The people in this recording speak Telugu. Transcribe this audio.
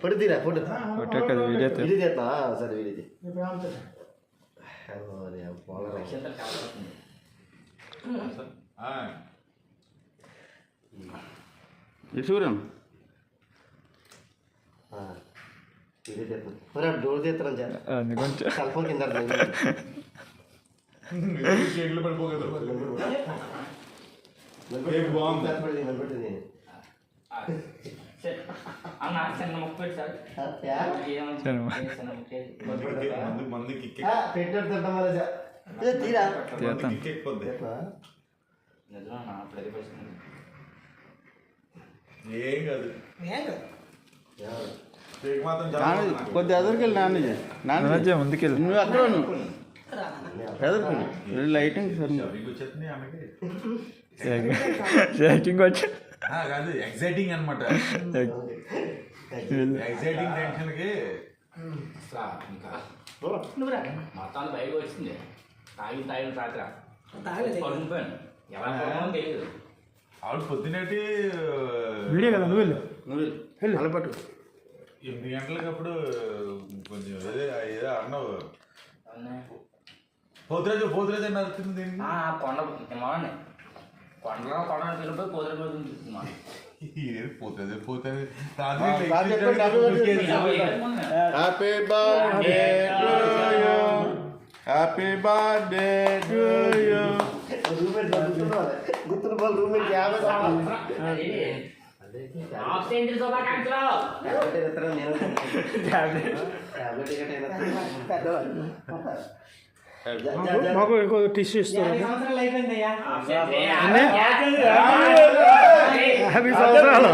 పడుతీరా ఫోటో సరే వీడిది చూడం డోర్ తీస్తాను కొంచెం సెల్ ఫోన్ కింద కొద్ది ఎదురుకెళ్ళి నాన్న ముందుకెళ్ళి నువ్వు అక్కడ ఎదురుకెళ్ళి లైటింగ్ షేకింగ్ వచ్చి కాదు ఎగ్జైటింగ్ అనమాట. ఎగ్జైటింగ్ టెన్షన్కి మొత్తం బయటకు వచ్చింది. తాగిన రాత్రి పడుకుపోయాను. ఎవరు తెలియదు. ఆవిడ పొద్దునేటి వీడియో కదా నువ్వు వెళ్ళు అలపట్టు 8 గంటలకి అప్పుడు కొంచెం ఏదో అన్నావు. పోతురాజు అని అడుగుతుంది దీన్ని. కొండలో వెళ్ళిపోయి పోతుంది happy birthday to you happy birthday to you గుర్తున్న వాళ్ళు రూమ్మేట్ 50 మాకు ఇంకో టిష్యూ ఇస్తారు. 50 సంవత్సరాలు